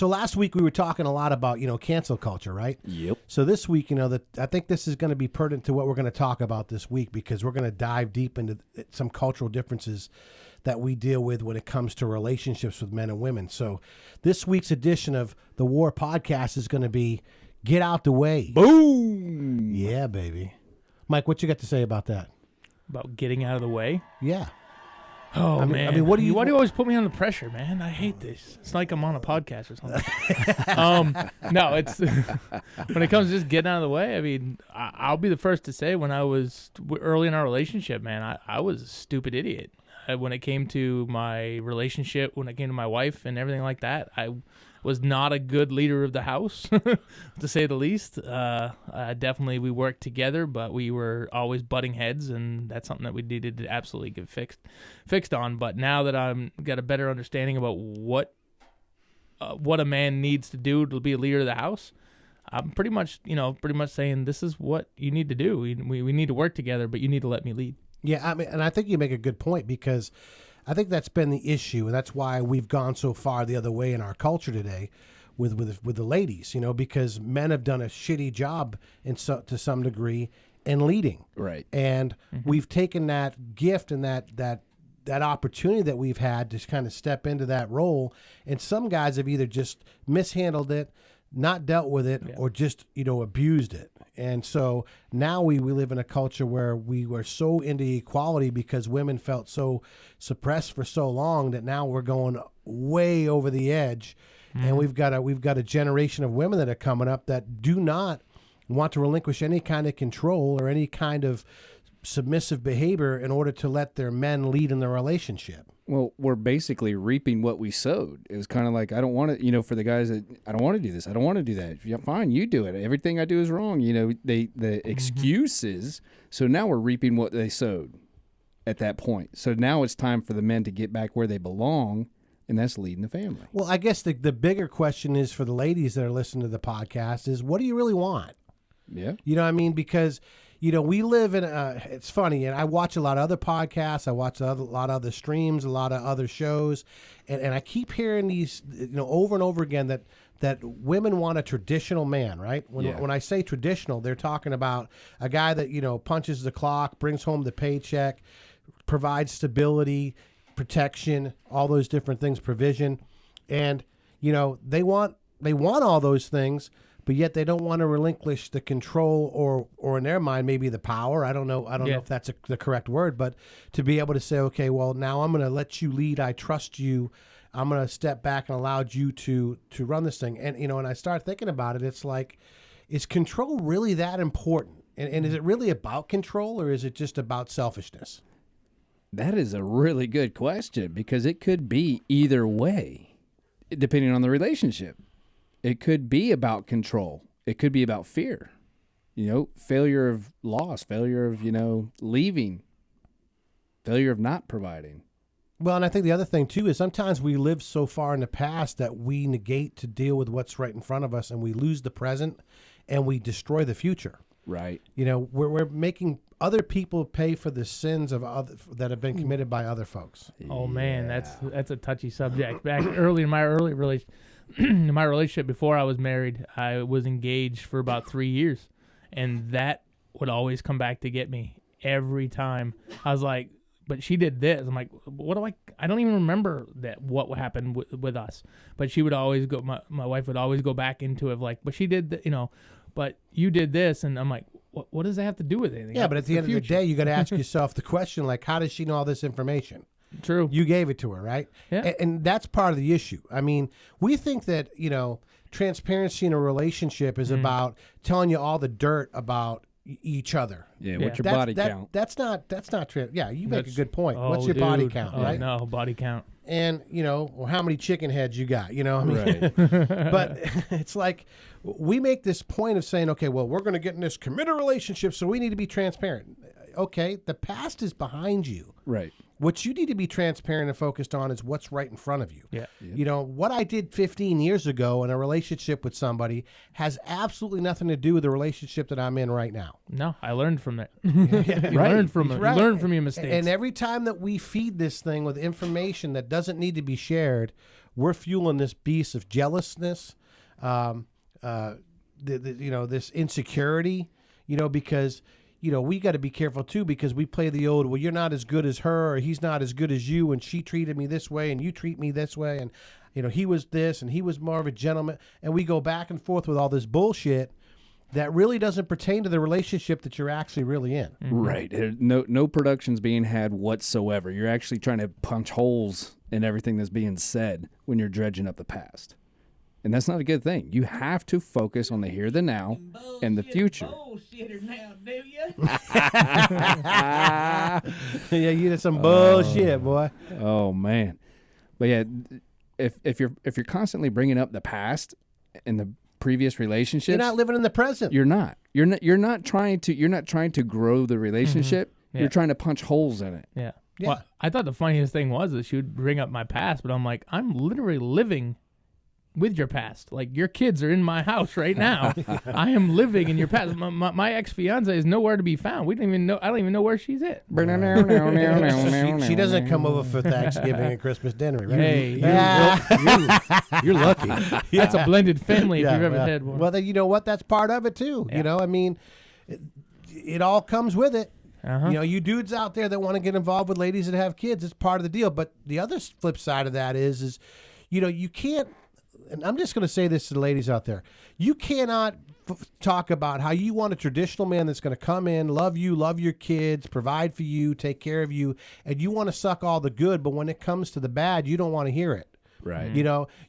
So last week we were talking a lot about, cancel culture, right? Yep. So this week, I think this is going to be pertinent to what we're going to talk about this week, because we're going to dive deep into some cultural differences that we deal with when it comes to relationships with men and women. So this week's edition of the War Podcast is going to be Get Out the Way. Boom. Yeah, baby. Mike, what you got to say about that? About getting out of the way? Yeah. Oh, man. I mean, why do you always put me under pressure, man? I hate this. It's like I'm on a podcast or something. No, it's when it comes to just getting out of the way, I mean, I'll be the first to say when I was early in our relationship, man, I was a stupid idiot. When it came to my relationship, when it came to my wife and everything like that, I was not a good leader of the house, to say the least. Definitely we worked together, but we were always butting heads, and that's something that we needed to absolutely get fixed on. But now that I'm got a better understanding about what a man needs to do to be a leader of the house, I'm pretty much saying this is what you need to do. We need to work together, but you need to let me lead. Yeah, I mean, and I think you make a good point, because I think that's been the issue, and that's why we've gone so far the other way in our culture today with the ladies, because men have done a shitty job to some degree in leading. Right. And we've taken that gift and that opportunity that we've had to kind of step into that role, and some guys have either just mishandled it, not dealt with it, or just, abused it. And so now we live in a culture where we were so into equality because women felt so suppressed for so long that now we're going way over the edge. And we've got a generation of women that are coming up that do not want to relinquish any kind of control or any kind of submissive behavior in order to let their men lead in the relationship. Well, we're basically reaping what we sowed. It was kind of like, I don't want to, for the guys that, I don't want to do this. I don't want to do that. Yeah, fine, you do it. Everything I do is wrong. The excuses. So now we're reaping what they sowed at that point. So now it's time for the men to get back where they belong, and that's leading the family. Well, I guess the bigger question is for the ladies that are listening to the podcast is, what do you really want? Yeah. You know what I mean? Because we live in it's funny, and I watch a lot of other podcasts. I watch a lot of other streams, a lot of other shows, and I keep hearing these, over and over again that women want a traditional man, right? When I say traditional, they're talking about a guy that, punches the clock, brings home the paycheck, provides stability, protection, all those different things, provision. And, they want all those things, but yet they don't want to relinquish the control or in their mind, maybe the power. I don't know if that's the correct word, but to be able to say, okay, well, now I'm going to let you lead. I trust you. I'm going to step back and allow you to run this thing. And, when I start thinking about it, it's like, is control really that important? And is it really about control, or is it just about selfishness? That is a really good question, because it could be either way, depending on the relationship. It could be about control. It could be about fear. Failure of loss, failure of, leaving, failure of not providing. Well, and I think the other thing, too, is sometimes we live so far in the past that we negate to deal with what's right in front of us, and we lose the present, and we destroy the future. Right. We're making other people pay for the sins of that have been committed by other folks. Oh, man, that's a touchy subject. Back in my relationship before I was married, I was engaged for about 3 years, and that would always come back to get me every time. I was like, but she did this. I'm like, I don't even remember what happened with us. But she would always go, my wife would always go back into it, like, but she did, but you did this. And I'm like, what does that have to do with anything? Yeah, but at the end of the day, you got to ask yourself the question, like, how does she know all this information? True. You gave it to her, right? Yeah. And that's part of the issue. I mean, we think that, transparency in a relationship is about telling you all the dirt about each other. Yeah, what's your body count? That's not true. Yeah, you make a good point. Oh, what's your body count, right? No, body count. And, or how many chicken heads you got, I mean? Right. But it's like we make this point of saying, okay, well, we're going to get in this committed relationship, so we need to be transparent. Okay, the past is behind you. Right. What you need to be transparent and focused on is what's right in front of you. Yeah. What I did 15 years ago in a relationship with somebody has absolutely nothing to do with the relationship that I'm in right now. No, I learned from it. You learned from it. Right. You learn from your mistakes. And every time that we feed this thing with information that doesn't need to be shared, we're fueling this beast of jealousness, this insecurity, because, we got to be careful too, because we play the old, well, you're not as good as her, or he's not as good as you, and she treated me this way, and you treat me this way, and, he was this, and he was more of a gentleman, and we go back and forth with all this bullshit that really doesn't pertain to the relationship that you're actually really in. Right. No production's being had whatsoever. You're actually trying to punch holes in everything that's being said when you're dredging up the past. And that's not a good thing. You have to focus on the here, the now, and the future. Bullshitter now, do you? Yeah, you did some bullshit, boy. Oh man. But yeah, if you're constantly bringing up the past and the previous relationships, you're not living in the present. You're not trying to grow the relationship. Yeah. You're trying to punch holes in it. Yeah. Yeah. Well, I thought the funniest thing was that she would bring up my past, but I'm like, I'm literally living with your past. Like, your kids are in my house right now. I am living in your past. My ex-fiance is nowhere to be found. We don't even know. I don't even know where she's at. She doesn't come over for Thanksgiving and Christmas dinner, right? Hey, You're lucky. that's a blended family if you've ever had one. Well, then, you know what? That's part of it too. Yeah. I mean, it all comes with it. Uh-huh. You dudes out there that want to get involved with ladies that have kids, it's part of the deal. But the other flip side of that is you can't. And I'm just going to say this to the ladies out there. You cannot talk about how you want a traditional man that's going to come in, love you, love your kids, provide for you, take care of you, and you want to suck all the good, but when it comes to the bad, you don't want to hear it. Right.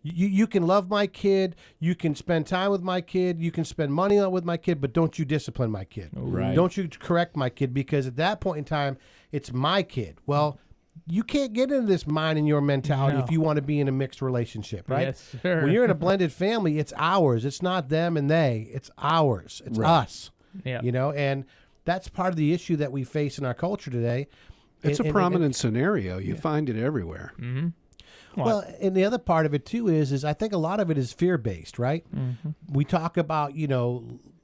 You can love my kid, you can spend time with my kid, you can spend money with my kid, but don't you discipline my kid. Right. Don't you correct my kid, because at that point in time, it's my kid. Well, you can't get into this mine and your mentality if you want to be in a mixed relationship, right? Yes, sure. When you're in a blended family, it's ours. It's not them and they. It's ours. It's us. Yeah. And that's part of the issue that we face in our culture today. It's a prominent scenario. You find it everywhere. Mm-hmm. Well, and the other part of it too is I think a lot of it is fear-based, right? Mm-hmm. We talk about,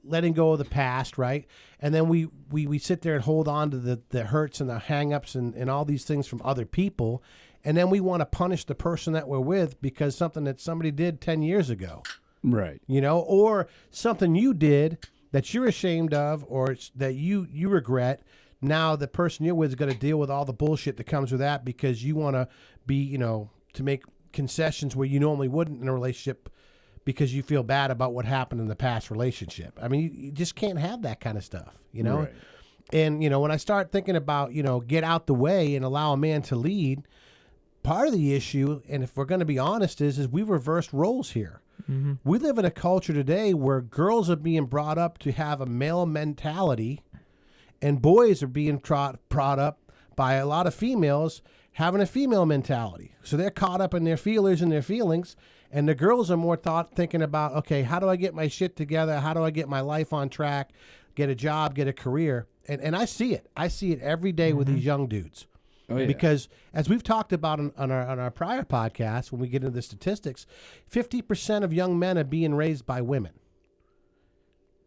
letting go of the past, right? And then we sit there and hold on to the hurts and the hang-ups and all these things from other people. And then we want to punish the person that we're with because something that somebody did 10 years ago. Right. Or something you did that you're ashamed of or that you regret. Now the person you're with is going to deal with all the bullshit that comes with that because you want to be, to make concessions where you normally wouldn't in a relationship because you feel bad about what happened in the past relationship. I mean, you just can't have that kind of stuff, Right. And, when I start thinking about, get out the way and allow a man to lead, part of the issue, and if we're going to be honest, is we've reversed roles here. Mm-hmm. We live in a culture today where girls are being brought up to have a male mentality and boys are being brought up by a lot of females having a female mentality. So they're caught up in their feelers and their feelings. And the girls are more thinking about, okay, how do I get my shit together? How do I get my life on track, get a job, get a career? And I see it. I see it every day with these young dudes. Oh, yeah. Because as we've talked about on our prior podcast, when we get into the statistics, 50% of young men are being raised by women.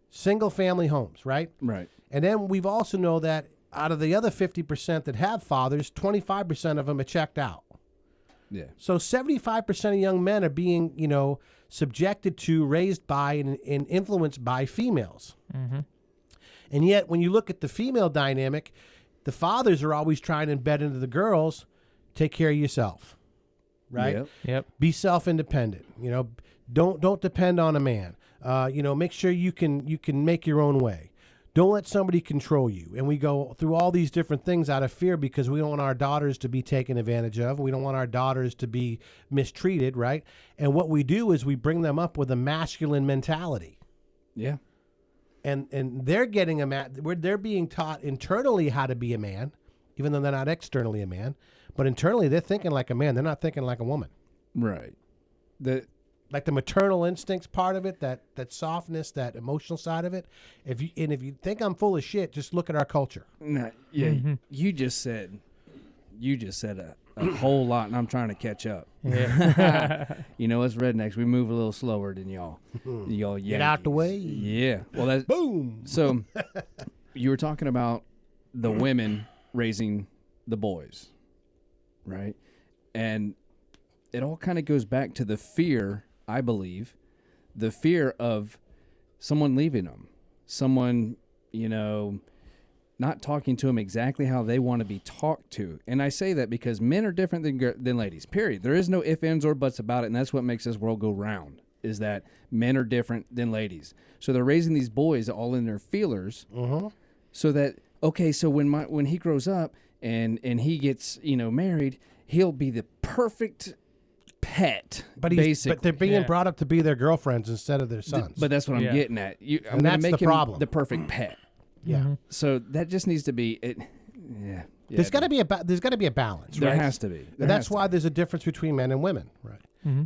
Single family homes, right? Right. And then we've also know that out of the other 50% that have fathers, 25% of them are checked out. Yeah. So 75% of young men are being, subjected to, raised by, and influenced by females. Mm-hmm. And yet, when you look at the female dynamic, the fathers are always trying to embed into the girls, take care of yourself, right? Yep. Be self-independent. Don't depend on a man. Make sure you can make your own way. Don't let somebody control you. And we go through all these different things out of fear because we don't want our daughters to be taken advantage of. We don't want our daughters to be mistreated, right? And what we do is we bring them up with a masculine mentality. Yeah. And they're getting they're being taught internally how to be a man, even though they're not externally a man. But internally, they're thinking like a man. They're not thinking like a woman. Right. Like the maternal instincts part of it, that softness, that emotional side of it. If you think I'm full of shit, just look at our culture. Nah, yeah. Mm-hmm. You just said a whole lot, and I'm trying to catch up. Yeah. Us rednecks, we move a little slower than y'all. Y'all Yankees. Get out the way. Yeah. Well, that's Boom. so. You were talking about the women raising the boys, right? And it all kind of goes back to the fear, I believe, the fear of someone leaving them, someone, not talking to them exactly how they want to be talked to. And I say that because men are different than ladies, period. There is no ifs, ands, or buts about it, and that's what makes this world go round, is that men are different than ladies. So they're raising these boys all in their feelers so that, okay, so when he grows up and he gets, married, he'll be the perfect pet, but basically. But they're being brought up to be their girlfriends instead of their sons. But that's what I'm getting at. I'm and going to that's make the him problem. the perfect pet. Yeah. So that just needs to be it. Yeah. There's got to be a balance. There right? has to be. And that's why there's a difference between men and women. Right.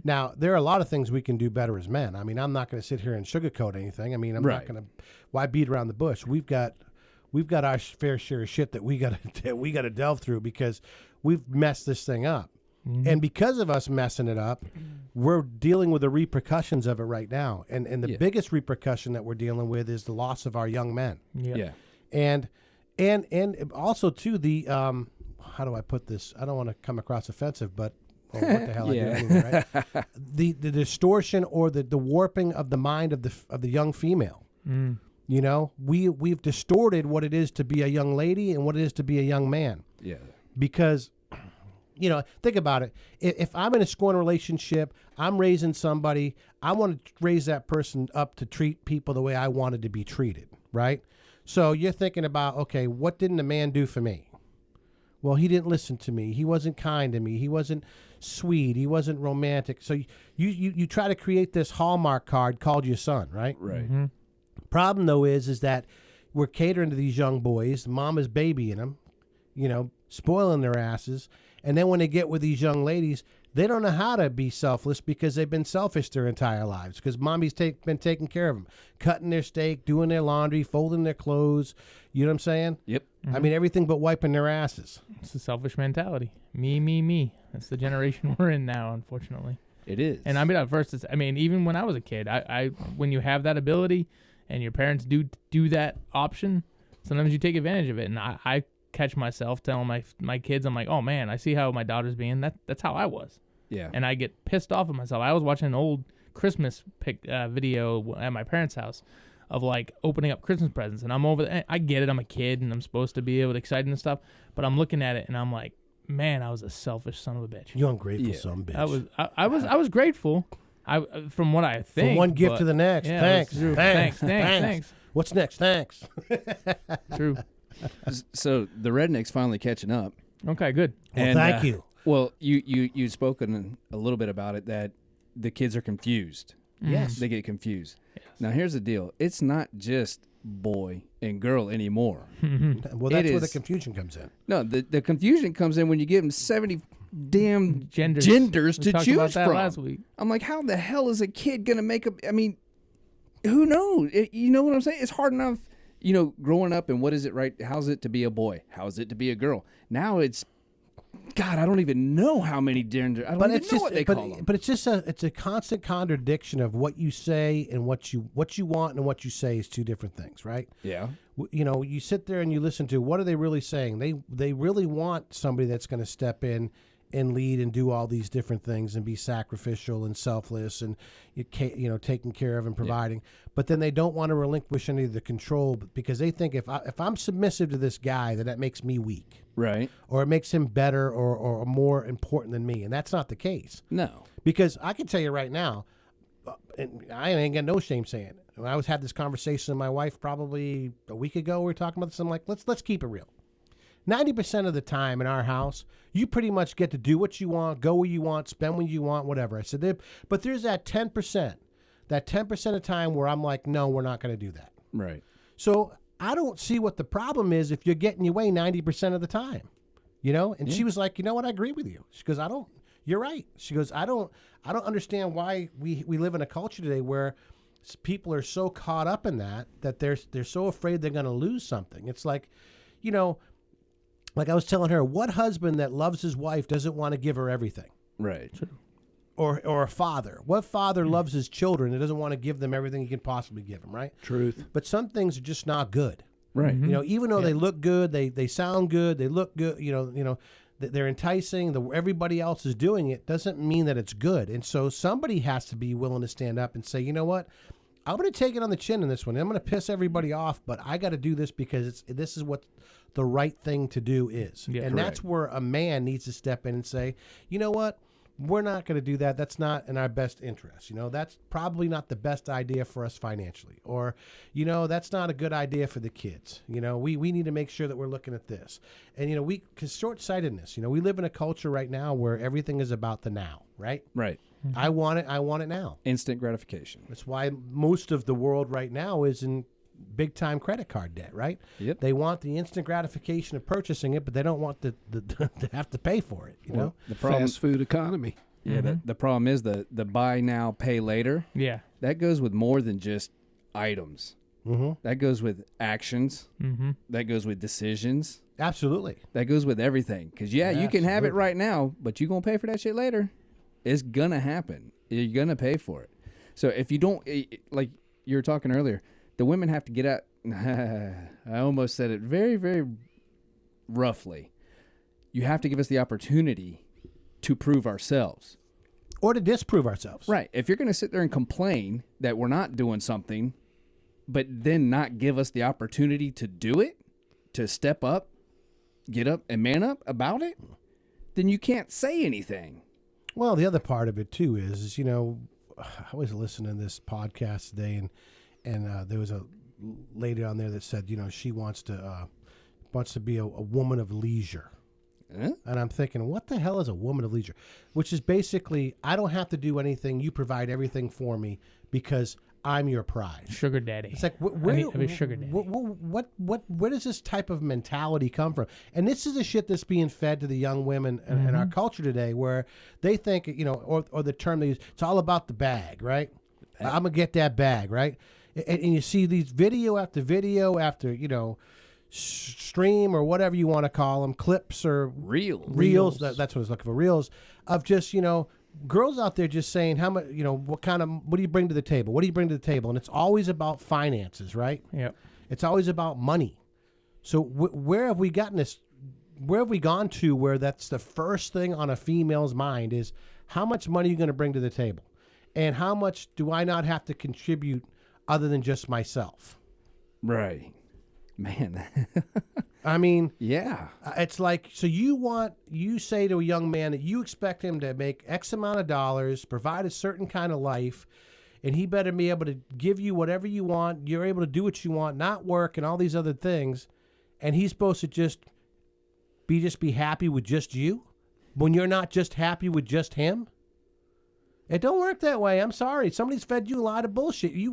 Now there are a lot of things we can do better as men. I mean, I'm not going to sit here and sugarcoat anything. I mean, I'm not going to. Why beat around the bush? We've got our fair share of shit that we got to delve through because we've messed this thing up. And because of us messing it up, we're dealing with the repercussions of it right now. And the biggest repercussion that we're dealing with is the loss of our young men. Yeah. And also too the how do I put this? I don't want to come across offensive, but what the hell I do anyway, right? The distortion or the warping of the mind of the young female. We've distorted what it is to be a young lady and what it is to be a young man. Yeah. Because think about it. If I'm in a scorn relationship, I'm raising somebody, I want to raise that person up to treat people the way I wanted to be treated, right? So you're thinking about, okay, what didn't a man do for me? Well, he didn't listen to me. He wasn't kind to me. He wasn't sweet. He wasn't romantic. So you try to create this Hallmark card called your son, right? Right. Problem, though, is that we're catering to these young boys. Mom is babying them, spoiling their asses. And then when they get with these young ladies, they don't know how to be selfless because they've been selfish their entire lives because mommy's been taking care of them, cutting their steak, doing their laundry, folding their clothes. You know what I'm saying? Yep. I mean, everything but wiping their asses. It's a selfish mentality. Me, me, me. That's the generation we're in now, unfortunately. It is. And at first, even when I was a kid, I when you have that ability and your parents do that option, sometimes you take advantage of it. And I catch myself telling my kids, I'm like, oh man, I see how my daughter's being. That's how I was. Yeah. And I get pissed off at myself. I was watching an old Christmas video at my parents' house of like opening up Christmas presents, and I'm over there. I get it, I'm a kid and I'm supposed to be able to excite and stuff, but I'm looking at it and I'm like, man, I was a selfish son of a bitch. You ungrateful son of a bitch. I was grateful. From what I think. From one gift to the next. Yeah, Thanks. What's next? Thanks. True. So the rednecks finally catching up. Okay, good. Well, thank you. Well, you'd spoken a little bit about it, that the kids are confused. Yes. They get confused. Yes. Now, here's the deal. It's not just boy and girl anymore. Well, that's where the confusion comes in. No, the confusion comes in when you give them 70 damn genders we to talked choose about that from. last week. I'm like, how the hell is a kid going to make I mean, who knows? You know what I'm saying? It's hard enough, growing up and what is it, right? How's it to be a boy? How's it to be a girl? Now it's, God, I don't even know how many genders. I don't even know what they call them. But it's a constant contradiction of what you say and what you want and what you say is two different things, right? Yeah. You sit there and you listen to what are they really saying? They really want somebody that's going to step in and lead and do all these different things and be sacrificial and selfless and taking care of and providing. Yeah. But then they don't want to relinquish any of the control because they think if I'm submissive to this guy, that makes me weak. Right. Or it makes him better or more important than me. And that's not the case. No. Because I can tell you right now, and I ain't got no shame saying it. When I had this conversation with my wife probably a week ago, we were talking about this. I'm like, let's keep it real. 90% of the time in our house, you pretty much get to do what you want, go where you want, spend when you want, whatever. I said, but there's that 10%, of time where I'm like, no, we're not going to do that. Right. So I don't see what the problem is if you're getting your way 90% of the time, And she was like, you know what? I agree with you. She goes, you're right. She goes, I don't understand why we live in a culture today where people are so caught up in that they're so afraid they're going to lose something. It's like, like I was telling her, what husband that loves his wife doesn't want to give her everything? Right. Or a father. What father loves his children and doesn't want to give them everything he can possibly give them, right? Truth. But some things are just not good. Right. Even though they look good, they sound good, they look good, they're enticing, everybody else is doing it, doesn't mean that it's good. And so somebody has to be willing to stand up and say, you know what? I'm going to take it on the chin in this one. I'm going to piss everybody off, but I got to do this because this is what the right thing to do is. Yeah, and correct. that's where a man needs to step in and say, you know what? We're not going to do that. That's not in our best interest. That's probably not the best idea for us financially. Or, that's not a good idea for the kids. We need to make sure that we're looking at this. And, because short-sightedness, we live in a culture right now where everything is about the now, right? Right. I want it now. Instant gratification. That's why most of the world right now is in big-time credit card debt, right? Yep. They want the instant gratification of purchasing it, but they don't want to have to pay for it, Well, the problem, Fast food economy. yeah, the problem is the buy now, pay later. Yeah. That goes with more than just items. Mm-hmm. That goes with actions. Mm-hmm. That goes with decisions. Absolutely. That goes with everything. Because, you can have it Absolutely. right now, but you're going to pay for that shit later. It's going to happen. You're going to pay for it. So if you don't, like you were talking earlier, the women have to get out. I almost said it very, very roughly. You have to give us the opportunity to prove ourselves. Or to disprove ourselves. Right. If you're going to sit there and complain that we're not doing something, but then not give us the opportunity to do it, to step up, get up and man up about it, then you can't say anything. Well, the other part of it too is I was listening to this podcast today, and there was a lady on there that said, she wants to be a woman of leisure. Huh? And I'm thinking, what the hell is a woman of leisure? Which is basically, I don't have to do anything. You provide everything for me because I'm your prize. Sugar daddy. It's like, I need a sugar daddy. where does this type of mentality come from? And this is the shit that's being fed to the young women in our culture today, where they think, or the term they use, it's all about the bag, right? I'm gonna get that bag, right? And you see these video after stream or whatever you want to call them, clips or reels. That's what I was looking for. Reels of just girls out there just saying how much, what do you bring to the table? What do you bring to the table? And it's always about finances, right? Yep. It's always about money. So where have we gotten this? Where have we gone to where that's the first thing on a female's mind is how much money are you going to bring to the table? And how much do I not have to contribute other than just myself? Right. Man. I mean, Yeah. it's like, so you say to a young man that you expect him to make X amount of dollars, provide a certain kind of life, and he better be able to give you whatever you want. You're able to do what you want, not work and all these other things. And he's supposed to just be happy with just you when you're not just happy with just him. It don't work that way. I'm sorry. Somebody's fed you a lot of bullshit. You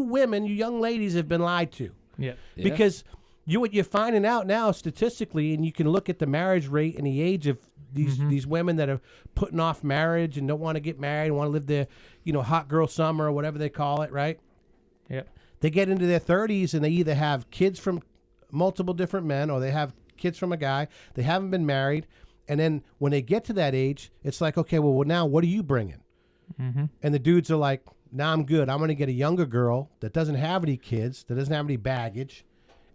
women, you young ladies have been lied to. Yeah. Because what you're finding out now statistically, and you can look at the marriage rate and the age of these women that are putting off marriage and don't want to get married, want to live their hot girl summer or whatever they call it, right? Yeah. They get into their 30s and they either have kids from multiple different men or they have kids from a guy. They haven't been married. And then when they get to that age, it's like, okay, well now what are you bringing? Mm-hmm. And the dudes are like, nah, I'm good. I'm going to get a younger girl that doesn't have any kids, that doesn't have any baggage.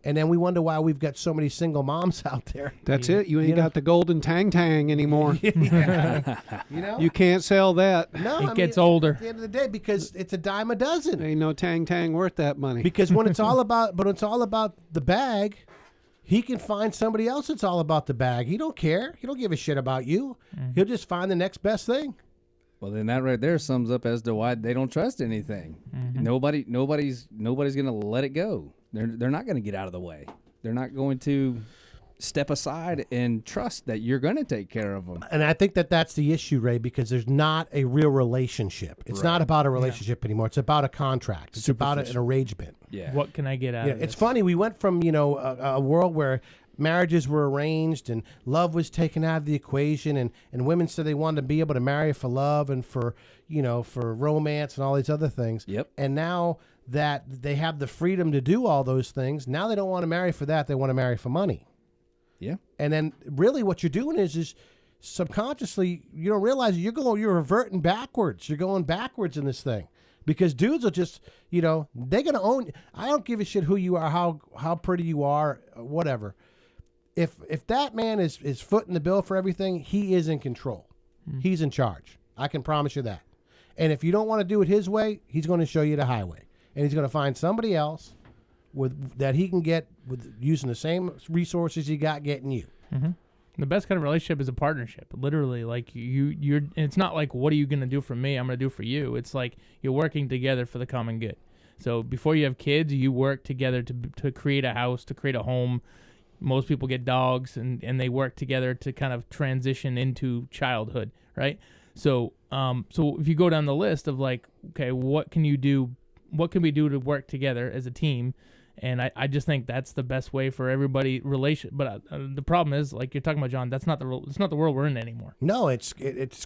And then we wonder why we've got so many single moms out there. That's it. You ain't got the golden tang anymore. Yeah. You can't sell that. No, It gets older. At the end of the day, because it's a dime a dozen. Ain't no tang worth that money. Because when it's all about the bag, he can find somebody else that's all about the bag. He don't care. He don't give a shit about you. He'll just find the next best thing. Well, then that right there sums up as to why they don't trust anything. Nobody's going to let it go. They're not going to get out of the way. They're not going to step aside and trust that you're going to take care of them. And I think that's the issue, Ray, because there's not a real relationship. It's not about a relationship anymore. It's about a contract. It's about an arrangement. Yeah. What can I get out of It's this? funny. We went from a world where marriages were arranged and love was taken out of the equation, and women said they wanted to be able to marry for love and for romance and all these other things. Yep. And now that they have the freedom to do all those things, now they don't want to marry for that. They want to marry for money. Yeah. And then really what you're doing is subconsciously, you don't realize you're reverting backwards. You're going backwards in this thing. Because dudes will just, they're going to own. I don't give a shit who you are, how pretty you are, whatever. if that man is footing the bill for everything, he is in control. He's in charge. I can promise you that. And if you don't want to do it his way, he's going to show you the highway, and he's going to find somebody else that he can get with using the same resources you got getting you. Mm-hmm. The best kind of relationship is a partnership. Literally, like you're. It's not like, what are you going to do for me? I'm going to do for you. It's like you're working together for the common good. So before you have kids, you work together to create a house, to create a home. Most people get dogs, and they work together to kind of transition into childhood, right? So so if you go down the list of like, okay, what can you do? What can we do to work together as a team? And I just think that's the best way for everybody. But the problem is, like you're talking about, John, it's not the world we're in anymore. No, it's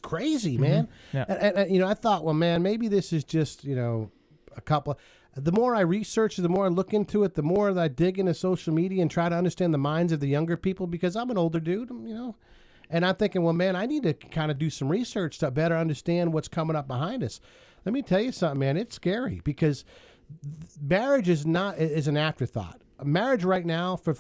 crazy, man. Yeah. And I thought, well, man, maybe this is just a couple. The more I research, the more I look into it, the more that I dig into social media and try to understand the minds of the younger people, because I'm an older dude, and I'm thinking, well, man, I need to kind of do some research to better understand what's coming up behind us. Let me tell you something, man. It's scary because marriage is an afterthought. Marriage right now for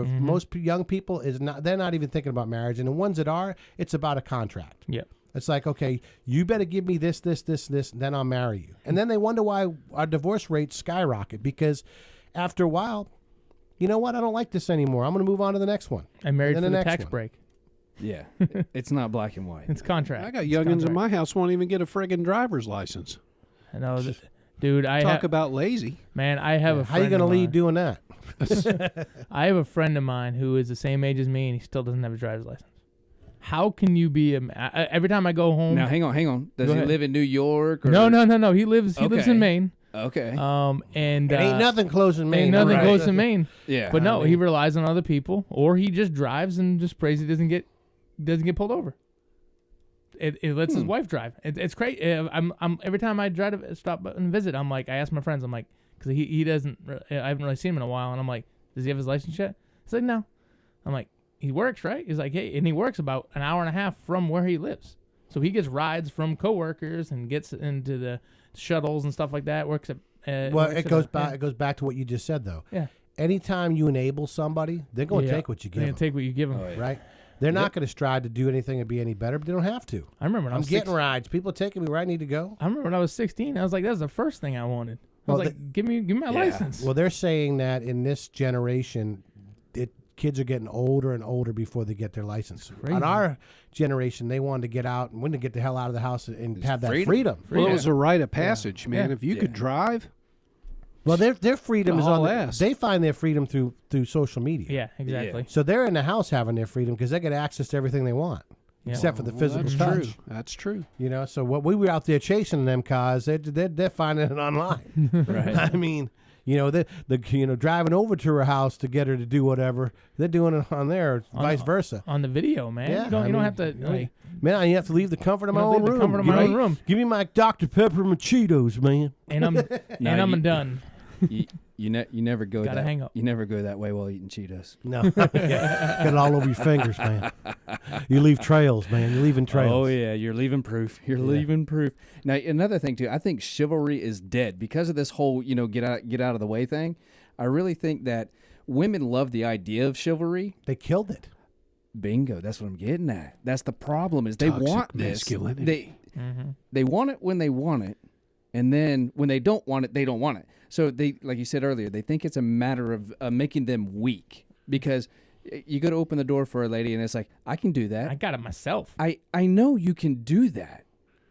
most young people is not. They're not even thinking about marriage, and the ones that are, it's about a contract. Yeah. It's like, okay, you better give me this, then I'll marry you. And then they wonder why our divorce rates skyrocket, because after a while, you know what? I don't like this anymore. I'm going to move on to the next one. I'm married for the next tax one. break. Yeah, it's not black and white. It's contract. I got youngins in my house won't even get a friggin' driver's license. I know, dude. Talk about lazy. Man, I have a How you going to lead doing that? I have a friend of mine who is the same age as me, and he still doesn't have a driver's license. How can you be every time I go home? Now, hang on. Does he live in New York? Or? No. He lives in Maine. Okay. And it ain't nothing close in Maine. Ain't nothing right? close in Maine. Yeah. But no, he relies on other people, or he just drives and just prays he doesn't get pulled over. It lets his wife drive. It's crazy. I'm every time I try to stop and visit, I'm like, I ask my friends, I'm like, because he doesn't. I haven't really seen him in a while, and I'm like, does he have his license yet? He's like, no. I'm like, he works, right? He's like, hey, and he works about an hour and a half from where he lives, so he gets rides from coworkers and gets into the shuttles and stuff like that. Works at it goes back to what you just said, though. Yeah. Anytime you enable somebody, they're going to take what you give them. Take what you give them, right? They're not going to strive to do anything to be any better, but they don't have to. I remember when I'm getting rides. People are taking me where I need to go. I remember when I was 16. I was like, that's the first thing I wanted. I was like, give me my license. Well, they're saying that in this generation, kids are getting older and older before they get their license. On our generation, they wanted to get out and wanted to get the hell out of the house and have that freedom. Well, it was a rite of passage, man. If you could drive. Well, their freedom is on ass. They find their freedom through social media. Yeah, exactly. So they're in the house having their freedom because they get access to everything they want, except for the physical touch. True. That's true. So what we were out there chasing them cars, they're finding it online. Right. I mean, the driving over to her house to get her to do whatever, they're doing it on there, vice versa. On the video, man. Yeah, you don't have to. Man, you have to leave the comfort of my own room. Give me my Dr. Pepper and my Cheetos, man. And I'm done. You never go. Gotta hang up. You never go that way while eating Cheetos. No, get it all over your fingers, man. You leave trails, man. You're leaving trails. Oh yeah, you're leaving proof. You're leaving proof. Now another thing too, I think chivalry is dead because of this whole get out of the way thing. I really think that women love the idea of chivalry. They killed it. Bingo. That's what I'm getting at. That's the problem. Is they Toxic want this. masculinity. They want it when they want it, and then when they don't want it, they don't want it. So they, like you said earlier, they think it's a matter of making them weak because you go to open the door for a lady and it's like, I can do that. I got it myself. I know you can do that.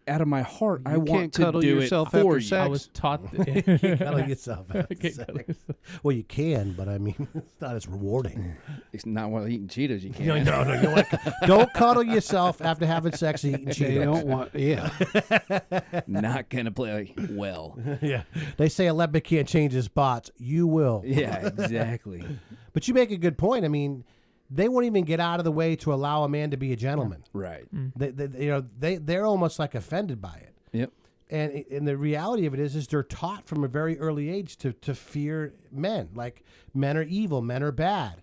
Out of my heart, I want to do it for you. I was taught You can't cuddle yourself after sex. Well, you can, but I mean, it's not as rewarding. It's not while eating Cheetos. You can't. No. Don't cuddle yourself after having sex and eating Cheetos. They don't want, Not gonna play well. Yeah. They say a leopard can't change his spots. You will. Yeah, exactly. But you make a good point. I mean, they won't even get out of the way to allow a man to be a gentleman. Right. They're almost like offended by it. Yep. And the reality of it is they're taught from a very early age to fear men. Like, men are evil, men are bad.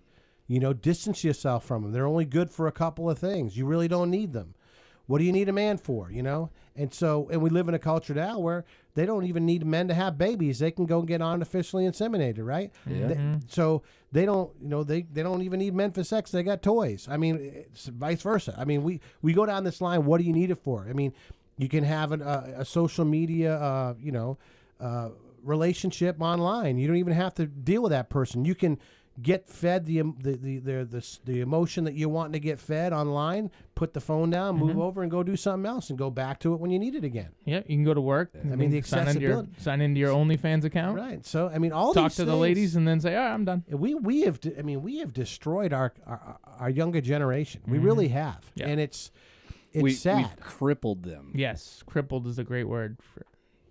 Distance yourself from them. They're only good for a couple of things. You really don't need them. What do you need a man for? And we live in a culture now where they don't even need men to have babies. They can go get artificially inseminated, right? Yeah. So they don't, they don't even need men for sex. They got toys. I mean, it's vice versa. I mean, we go down this line. What do you need it for? I mean, you can have a social media, relationship online. You don't even have to deal with that person. You can get fed the emotion that you're wanting to get fed online. Put the phone down, move over, and go do something else, and go back to it when you need it again. Yeah, you can go to work. I mean, the accessibility. Sign into your OnlyFans account. Right. So I mean, all talk these to the things, ladies, and then say, "All right, I'm done." We have destroyed our younger generation. We really have, Yeah. and it's We've sad. crippled them. Yes, crippled is a great word.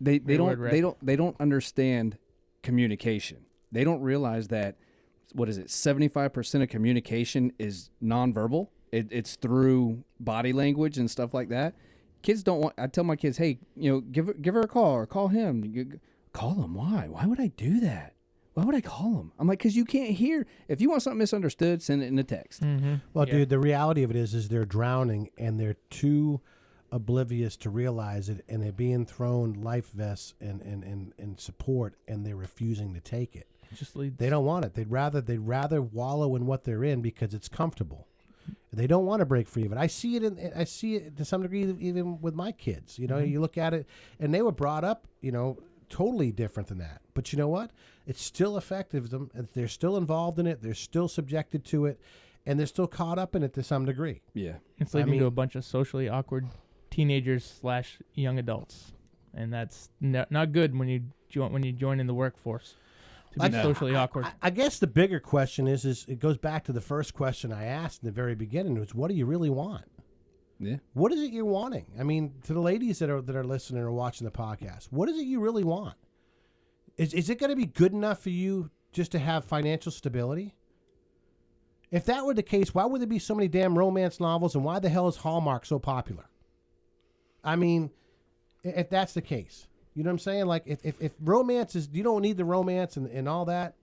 They Great word, Rick. they don't understand communication. They don't realize that 75% of communication is nonverbal. It's through body language and stuff like that. Kids don't want. I tell my kids, hey, give her a call or call him. Call him. Why? Why would I do that? Why would I call him? I'm like, because you can't hear. If you want something misunderstood, send it in a text. Well, dude, the reality of it is they're drowning and they're too oblivious to realize it, and they're being thrown life vests and support, and they're refusing to take it. Just leads. They don't want it. They'd rather wallow in what they're in because it's comfortable. They don't want to break free of it. I see it to some degree even with my kids. You look at it, and they were brought up, totally different than that. But you know what? It's still effective. They're still involved in it. They're still subjected to it, and they're still caught up in it to some degree. Yeah, it's leading to a bunch of socially awkward teenagers / young adults, and that's not good when you join in the workforce. To be socially awkward. I guess the bigger question is it goes back to the first question I asked in the very beginning, was what do you really want? Yeah. What is it you're wanting? I mean, to the ladies that are listening or watching the podcast, what is it you really want? Is it going to be good enough for you just to have financial stability? If that were the case, why would there be so many damn romance novels, and why the hell is Hallmark so popular? I mean, if that's the case. You know what I'm saying? Like, if romance is, you don't need the romance and all that.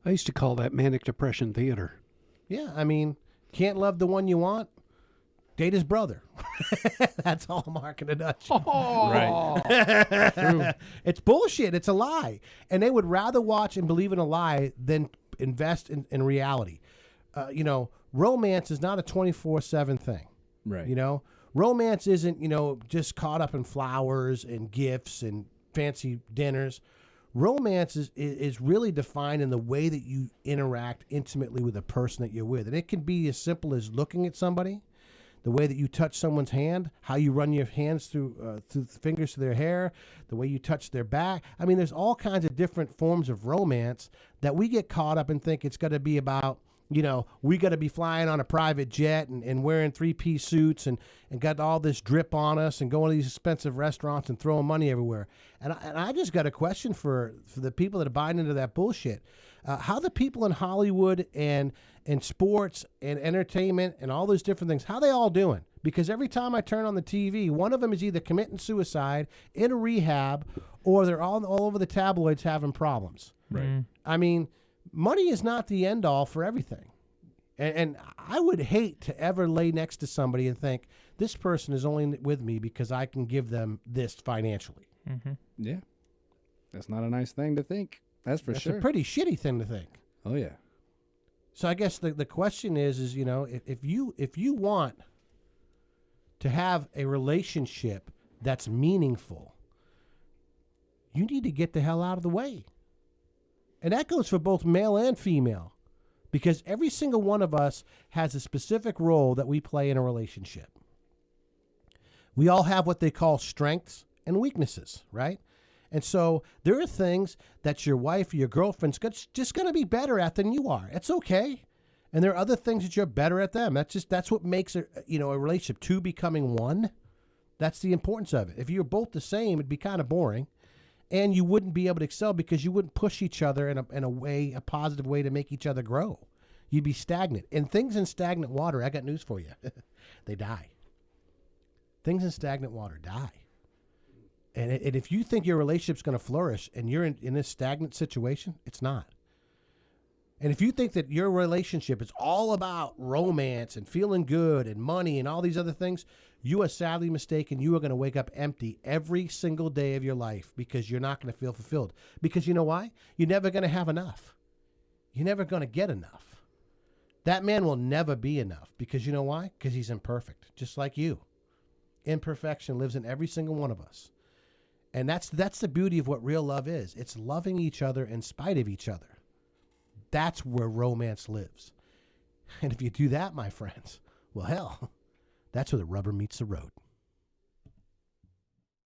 I used to call that manic depression theater. Yeah, I mean, can't love the one you want, date his brother. That's Hallmark in a nutshell. Right. True. It's bullshit. It's a lie. And they would rather watch and believe in a lie than invest in reality. Romance is not a 24/7 thing. Right. Romance isn't, just caught up in flowers and gifts and fancy dinners. Romance is really defined in the way that you interact intimately with the person that you're with. And it can be as simple as looking at somebody, the way that you touch someone's hand, how you run your hands through the fingers to their hair, the way you touch their back. I mean, there's all kinds of different forms of romance that we get caught up and think it's got to be about, we got to be flying on a private jet and wearing 3-piece suits and got all this drip on us and going to these expensive restaurants and throwing money everywhere. And I just got a question for the people that are buying into that bullshit. How the people in Hollywood and sports and entertainment and all those different things, how they all doing? Because every time I turn on the TV, one of them is either committing suicide, in a rehab, or they're all over the tabloids having problems. Right. I mean, money is not the end all for everything. And I would hate to ever lay next to somebody and think, this person is only with me because I can give them this financially. Mm-hmm. Yeah. That's not a nice thing to think. That's for sure. It's a pretty shitty thing to think. Oh, yeah. So I guess the question is if you want to have a relationship that's meaningful, you need to get the hell out of the way. And that goes for both male and female, because every single one of us has a specific role that we play in a relationship. We all have what they call strengths and weaknesses, right? And so there are things that your wife or your girlfriend's just going to be better at than you are. It's okay. And there are other things that you're better at them. That's what makes a relationship, two becoming one. That's the importance of it. If you're both the same, it'd be kind of boring. And you wouldn't be able to excel because you wouldn't push each other in a positive way to make each other grow. You'd be stagnant. And things in stagnant water, I got news for you. They die. Things in stagnant water die. And if you think your relationship's going to flourish and you're in this stagnant situation, it's not. And if you think that your relationship is all about romance and feeling good and money and all these other things, you are sadly mistaken. You are going to wake up empty every single day of your life because you're not going to feel fulfilled. Because you know why? You're never going to have enough. You're never going to get enough. That man will never be enough because you know why? Because he's imperfect, just like you. Imperfection lives in every single one of us. And that's the beauty of what real love is. It's loving each other in spite of each other. That's where romance lives. And if you do that, my friends, well, hell, that's where the rubber meets the road.